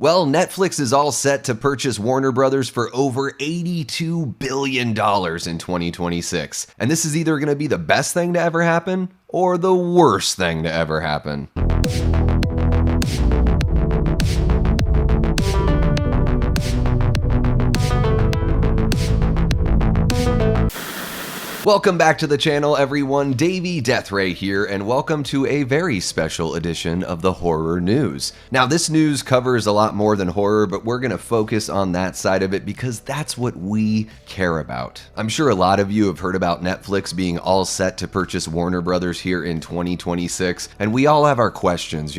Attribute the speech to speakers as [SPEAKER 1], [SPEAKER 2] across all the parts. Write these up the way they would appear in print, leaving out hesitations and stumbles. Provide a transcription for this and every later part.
[SPEAKER 1] Well, Netflix is all set to purchase Warner Brothers for over $82 billion in 2026. And this is either going to be the best thing to ever happen or the worst thing to ever happen. Welcome back to the channel, everyone. Davey, Deathray here, and welcome to a very special edition of the horror news. Now, this news covers a lot more than horror, but we're going to focus on that side of it because that's what we care about. I'm sure a lot of you have heard about Netflix being all set to purchase Warner Brothers here in 2026, and we all have our questions,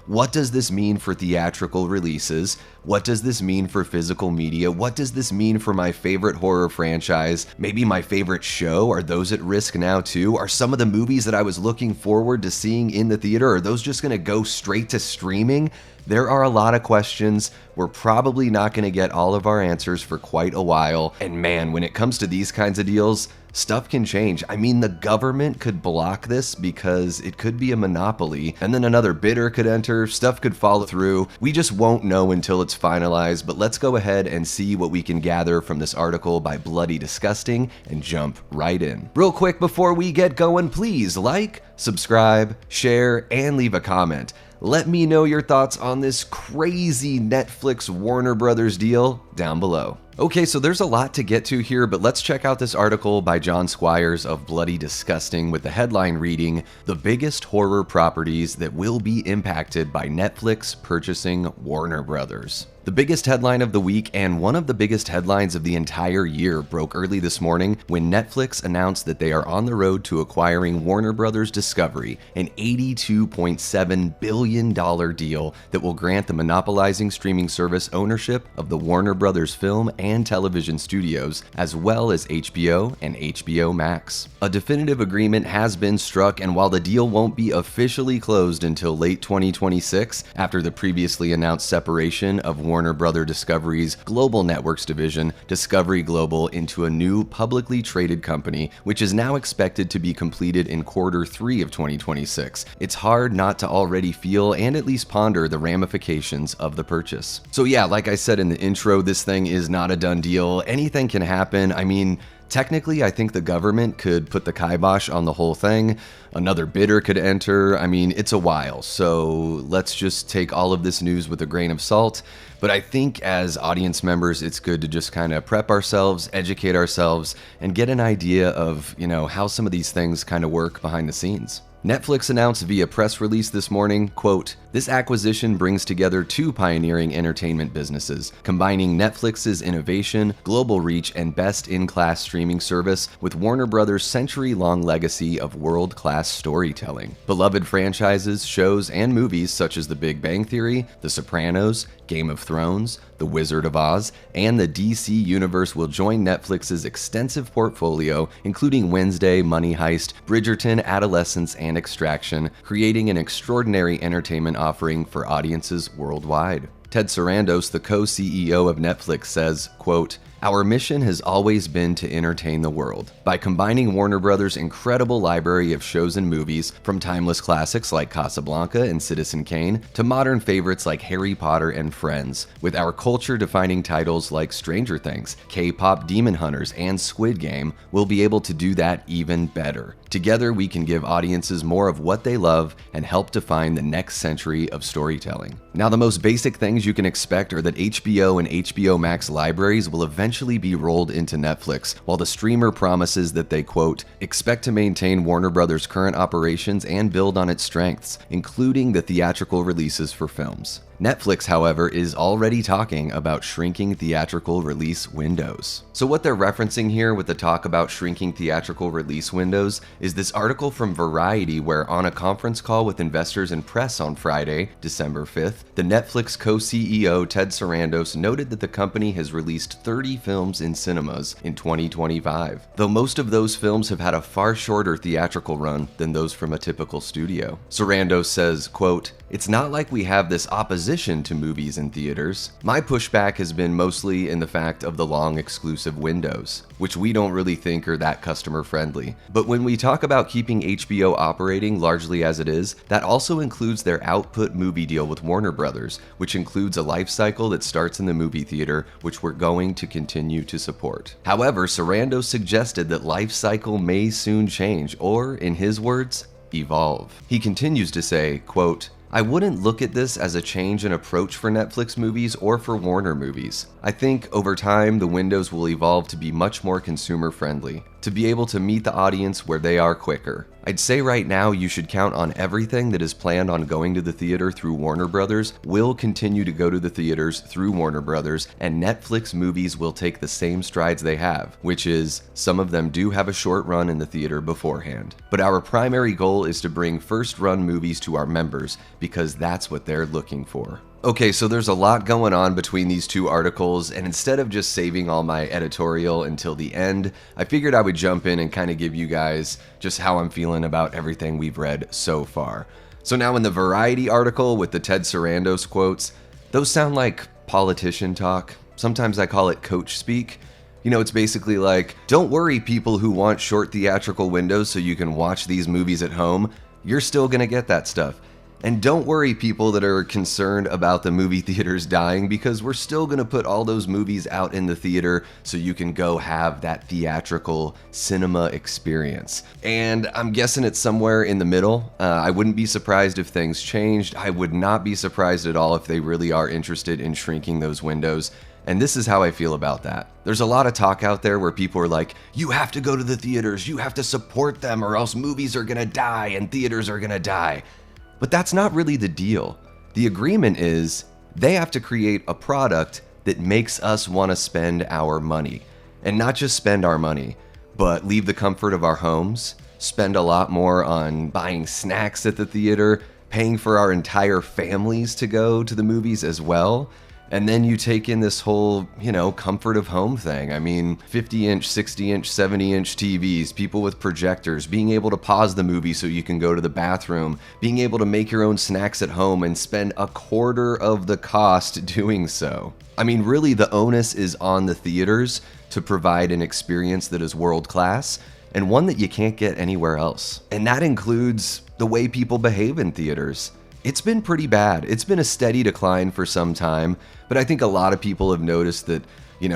[SPEAKER 1] what does this mean for theatrical releases? What does this mean for physical media? What does this mean for my favorite horror franchise? Maybe my favorite show? Are those at risk now too? Are some of the movies that I was looking forward to seeing in the theater, are those just going to go straight to streaming? There are a lot of questions. We're probably not going to get all of our answers for quite a while. And man, when it comes to these kinds of deals, stuff can change. I mean, the government could block this because it could be a monopoly, and then another bidder could enter, stuff could fall through. We just won't know until it's finalized, but let's go ahead and see what we can gather from this article by Bloody Disgusting and jump right in. Real quick before we get going, please like, subscribe, share, and leave a comment. Let me know your thoughts on this crazy Netflix Warner Brothers deal down below. Okay, so there's a lot to get to here, but let's check out this article by John Squires of Bloody Disgusting with the headline reading, "The Biggest Horror Properties That Will Be Impacted by Netflix Purchasing Warner Brothers." The biggest headline of the week and one of the biggest headlines of the entire year broke early this morning when Netflix announced that they are on the road to acquiring Warner Brothers Discovery, an $82.7 billion deal that will grant the monopolizing streaming service ownership of the Warner Brothers film and television studios, as well as HBO and HBO Max. A definitive agreement has been struck, and while the deal won't be officially closed until late 2026, after the previously announced separation of Warner Brother Discovery's Global Networks division, Discovery Global, into a new publicly traded company, which is now expected to be completed in Q3 of 2026. It's hard not to already feel and at least ponder the ramifications of the purchase. So yeah, like I said in the intro, this thing is not a done deal. Anything can happen. I mean, technically, I think the government could put the kibosh on the whole thing. Another bidder could enter. I mean, it's a while, so let's just take all of this news with a grain of salt. But I think as audience members, it's good to just kind of prep ourselves, educate ourselves, and get an idea of, how some of these things kind of work behind the scenes. Netflix announced via press release this morning, quote, "This acquisition brings together two pioneering entertainment businesses, combining Netflix's innovation, global reach, and best-in-class streaming service with Warner Brothers' century-long legacy of world-class storytelling. Beloved franchises, shows, and movies such as The Big Bang Theory, The Sopranos, Game of Thrones, The Wizard of Oz, and the DC Universe will join Netflix's extensive portfolio, including Wednesday, Money Heist, Bridgerton, Adolescence, and Extraction, creating an extraordinary entertainment offering for audiences worldwide." Ted Sarandos, the co-CEO of Netflix, says, quote, "Our mission has always been to entertain the world. By combining Warner Brothers' incredible library of shows and movies, from timeless classics like Casablanca and Citizen Kane to modern favorites like Harry Potter and Friends, with our culture-defining titles like Stranger Things, K-pop Demon Hunters, and Squid Game, we'll be able to do that even better. Together, we can give audiences more of what they love and help define the next century of storytelling." Now, the most basic things you can expect are that HBO and HBO Max libraries will eventually be rolled into Netflix, while the streamer promises that they, quote, "expect to maintain Warner Brothers' current operations and build on its strengths, including the theatrical releases for films." Netflix, however, is already talking about shrinking theatrical release windows. So what they're referencing here with the talk about shrinking theatrical release windows is this article from Variety where on a conference call with investors and press on Friday, December 5th, the Netflix co-CEO Ted Sarandos noted that the company has released 30 films in cinemas in 2025, though most of those films have had a far shorter theatrical run than those from a typical studio. Sarandos says, quote, "It's not like we have this opposition opposition to movies in theaters. My pushback has been mostly in the fact of the long exclusive windows, which we don't really think are that customer friendly. But when we talk about keeping HBO operating largely as it is, that also includes their output movie deal with Warner Brothers, which includes a life cycle that starts in the movie theater, which we're going to continue to support. However, Sarando suggested that life cycle may soon change, or in his words, evolve. He continues to say, quote, "I wouldn't look at this as a change in approach for Netflix movies or for Warner movies. I think over time the windows will evolve to be much more consumer friendly, to be able to meet the audience where they are quicker. I'd say right now you should count on everything that is planned on going to the theater through Warner Brothers will continue to go to the theaters through Warner Brothers, and Netflix movies will take the same strides they have, which is some of them do have a short run in the theater beforehand. But our primary goal is to bring first run movies to our members because that's what they're looking for." Okay, so there's a lot going on between these two articles, and instead of just saving all my editorial until the end, I figured I would jump in and kind of give you guys just how I'm feeling about everything we've read so far. So now in the Variety article with the Ted Sarandos quotes, those sound like politician talk. Sometimes I call it coach speak. You know, it's basically like, don't worry people who want short theatrical windows so you can watch these movies at home, you're still gonna get that stuff. And don't worry people that are concerned about the movie theaters dying, because we're still going to put all those movies out in the theater so you can go have that theatrical cinema experience. And I'm guessing it's somewhere in the middle. I wouldn't be surprised if things changed. I would not be surprised at all if they really are interested in shrinking those windows. And this is how I feel about that. There's a lot of talk out there where people are like, you have to go to the theaters, you have to support them or else movies are going to die and theaters are going to die. But that's not really the deal. The agreement is they have to create a product that makes us want to spend our money. And not just spend our money, but leave the comfort of our homes, spend a lot more on buying snacks at the theater, paying for our entire families to go to the movies as well. And then you take in this whole, comfort of home thing. I mean, 50-inch, 60-inch, 70-inch TVs, people with projectors, being able to pause the movie so you can go to the bathroom, being able to make your own snacks at home and spend a quarter of the cost doing so. I mean, really, the onus is on the theaters to provide an experience that is world-class and one that you can't get anywhere else. And that includes the way people behave in theaters. It's been pretty bad. It's been a steady decline for some time, but I think a lot of people have noticed that,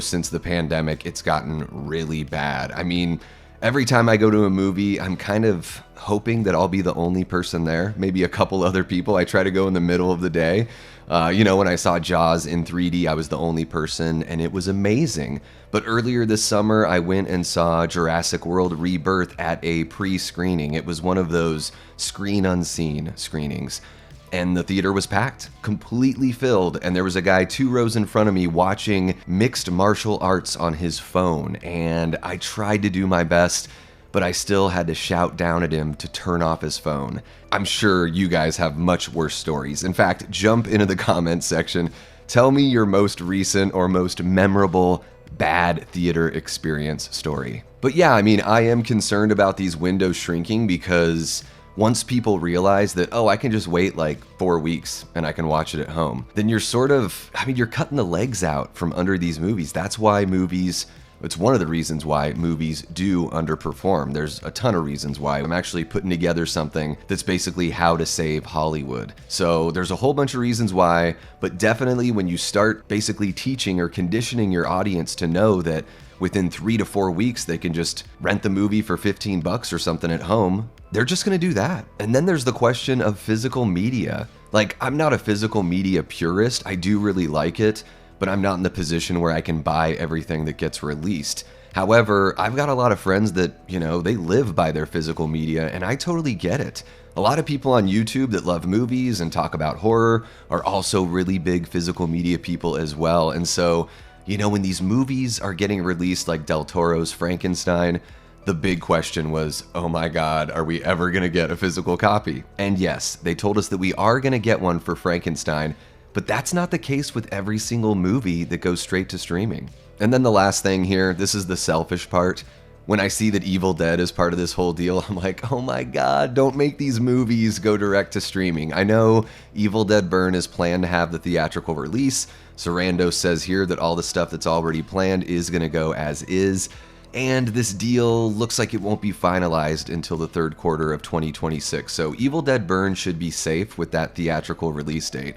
[SPEAKER 1] since the pandemic, it's gotten really bad. I mean, every time I go to a movie, I'm kind of hoping that I'll be the only person there, maybe a couple other people. I try to go in the middle of the day. When I saw Jaws in 3D, I was the only person, and it was amazing. But earlier this summer, I went and saw Jurassic World Rebirth at a pre-screening. It was one of those screen unseen screenings. And the theater was packed, completely filled, and there was a guy 2 rows in front of me watching mixed martial arts on his phone, and I tried to do my best, but I still had to shout down at him to turn off his phone. I'm sure you guys have much worse stories. In fact, jump into the comments section. Tell me your most recent or most memorable bad theater experience story. But yeah, I mean, I am concerned about these windows shrinking because once people realize that, I can just wait like 4 weeks and I can watch it at home, then you're you're cutting the legs out from under these movies. That's why it's one of the reasons why movies do underperform. There's a ton of reasons why. I'm actually putting together something that's basically how to save Hollywood. So there's a whole bunch of reasons why, but definitely when you start basically teaching or conditioning your audience to know that within 3 to 4 weeks they can just rent the movie for $15 or something at home, they're just gonna do that. And then there's the question of physical media. Like, I'm not a physical media purist. I do really like it, but I'm not in the position where I can buy everything that gets released. However, I've got a lot of friends that, they live by their physical media, and I totally get it. A lot of people on YouTube that love movies and talk about horror are also really big physical media people as well. And so, when these movies are getting released like Del Toro's Frankenstein, the big question was, oh my God, are we ever gonna get a physical copy? And yes, they told us that we are gonna get one for Frankenstein, but that's not the case with every single movie that goes straight to streaming. And then the last thing here, this is the selfish part. When I see that Evil Dead is part of this whole deal, I'm like, oh my god, don't make these movies go direct to streaming. I know Evil Dead Burn is planned to have the theatrical release. Sarando says here that all the stuff that's already planned is going to go as is. And this deal looks like it won't be finalized until the third quarter of 2026. So Evil Dead Burn should be safe with that theatrical release date.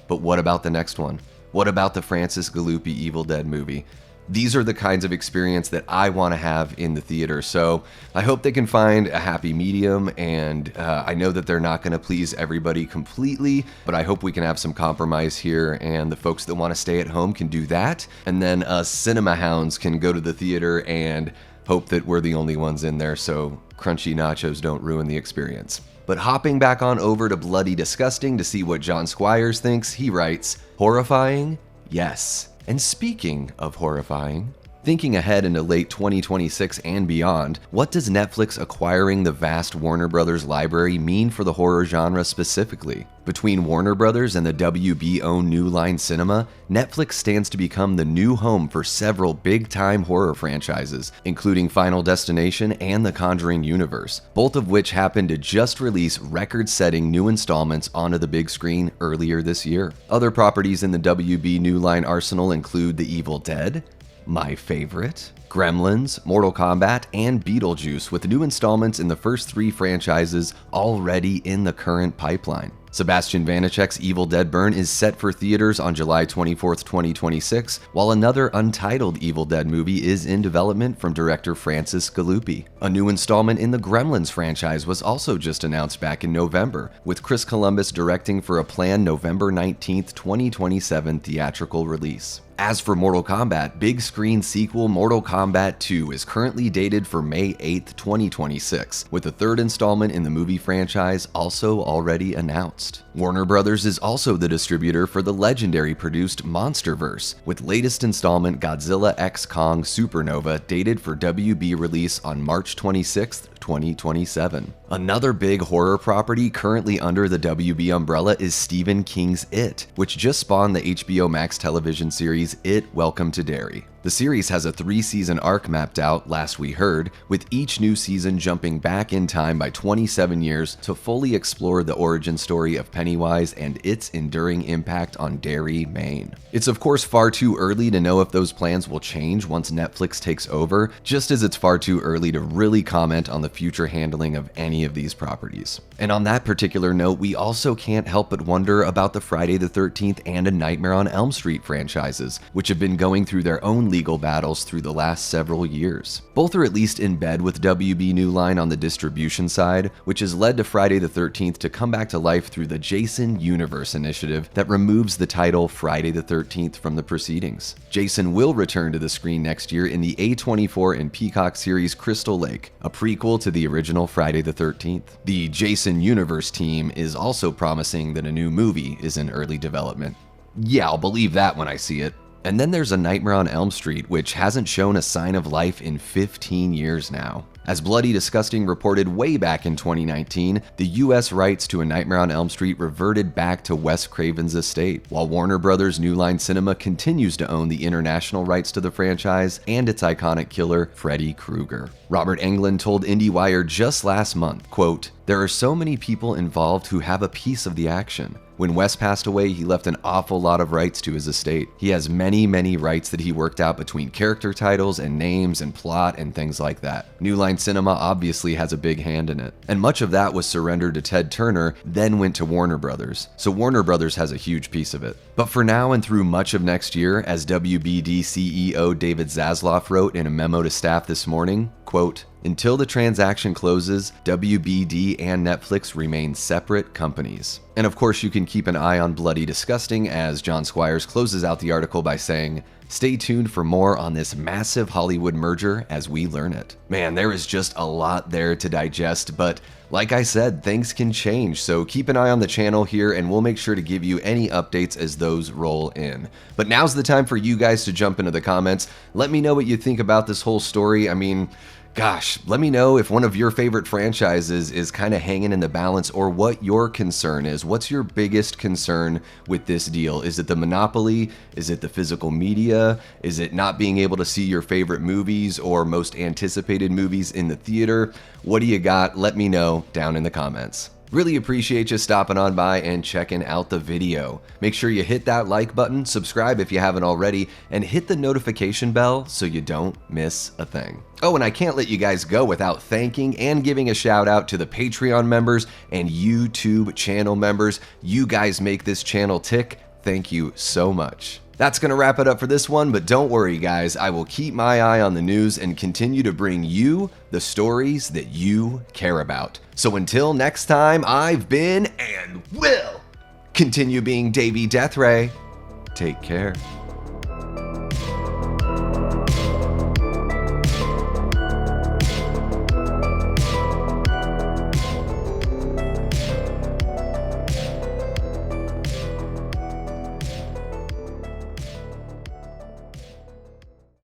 [SPEAKER 1] But what about the next one? What about the Francis Galuppi Evil Dead movie? These are the kinds of experience that I want to have in the theater, so I hope they can find a happy medium, and I know that they're not going to please everybody completely, but I hope we can have some compromise here, and the folks that want to stay at home can do that, and then us cinema hounds can go to the theater and hope that we're the only ones in there so crunchy nachos don't ruin the experience. But hopping back on over to Bloody Disgusting to see what John Squires thinks, he writes, "Horrifying? Yes. And speaking of horrifying, thinking ahead into late 2026 and beyond, what does Netflix acquiring the vast Warner Brothers library mean for the horror genre specifically? Between Warner Brothers and the WB-owned New Line Cinema, Netflix stands to become the new home for several big-time horror franchises, including Final Destination and the Conjuring universe, both of which happened to just release record-setting new installments onto the big screen earlier this year. Other properties in the WB New Line arsenal include The Evil Dead, my favorite, Gremlins, Mortal Kombat, and Beetlejuice, with new installments in the first 3 franchises already in the current pipeline. Sebastian Vanacek's Evil Dead Burn is set for theaters on July 24th, 2026, while another untitled Evil Dead movie is in development from director Francis Galuppi. A new installment in the Gremlins franchise was also just announced back in November, with Chris Columbus directing for a planned November 19th, 2027 theatrical release. As for Mortal Kombat, big screen sequel Mortal Kombat 2 is currently dated for May 8th, 2026, with the 3rd installment in the movie franchise also already announced. Warner Brothers is also the distributor for the legendary produced Monsterverse, with latest installment Godzilla x Kong Supernova dated for WB release on March 26th, 2027. Another big horror property currently under the WB umbrella is Stephen King's It, which just spawned the HBO Max television series It, Welcome to Derry. The series has a 3-season arc mapped out, last we heard, with each new season jumping back in time by 27 years to fully explore the origin story of Pennywise and its enduring impact on Derry, Maine. It's of course far too early to know if those plans will change once Netflix takes over, just as it's far too early to really comment on the future handling of any of these properties. And on that particular note, we also can't help but wonder about the Friday the 13th and A Nightmare on Elm Street franchises, which have been going through their own legal battles through the last several years. Both are at least in bed with WB New Line on the distribution side, which has led to Friday the 13th to come back to life through the Jason Universe initiative that removes the title Friday the 13th from the proceedings. Jason will return to the screen next year in the A24 and Peacock series Crystal Lake, a prequel to the original Friday the 13th. The Jason Universe team is also promising that a new movie is in early development. Yeah, I'll believe that when I see it. And then there's A Nightmare on Elm Street, which hasn't shown a sign of life in 15 years now. As Bloody Disgusting reported way back in 2019, the US rights to A Nightmare on Elm Street reverted back to Wes Craven's estate, while Warner Brothers New Line Cinema continues to own the international rights to the franchise and its iconic killer, Freddy Krueger. Robert Englund told IndieWire just last month, quote, "There are so many people involved who have a piece of the action. When Wes passed away, he left an awful lot of rights to his estate. He has many, many rights that he worked out between character titles and names and plot and things like that. New Line Cinema obviously has a big hand in it. And much of that was surrendered to Ted Turner, then went to Warner Brothers. So Warner Brothers has a huge piece of it. But for now and through much of next year, as WBD CEO David Zaslav wrote in a memo to staff this morning, quote, until the transaction closes, WBD and Netflix remain separate companies. And of course, you can keep an eye on Bloody Disgusting as John Squires closes out the article by saying, stay tuned for more on this massive Hollywood merger as we learn it. Man, there is just a lot there to digest, but like I said, things can change, so keep an eye on the channel here and we'll make sure to give you any updates as those roll in. But now's the time for you guys to jump into the comments. Let me know what you think about this whole story. I mean, Gosh, let me know if one of your favorite franchises is kind of hanging in the balance, or what your concern is. What's your biggest concern with this deal? Is it the monopoly? Is it the physical media? Is it not being able to see your favorite movies or most anticipated movies in the theater? What do you got? Let me know down in the comments. Really appreciate you stopping on by and checking out the video. Make sure you hit that like button, subscribe if you haven't already, and hit the notification bell so you don't miss a thing. Oh, and I can't let you guys go without thanking and giving a shout out to the Patreon members and YouTube channel members. You guys make this channel tick. Thank you so much. That's going to wrap it up for this one, but don't worry guys, I will keep my eye on the news and continue to bring you the stories that you care about. So until next time, I've been and will continue being Davey Deathray. Take care.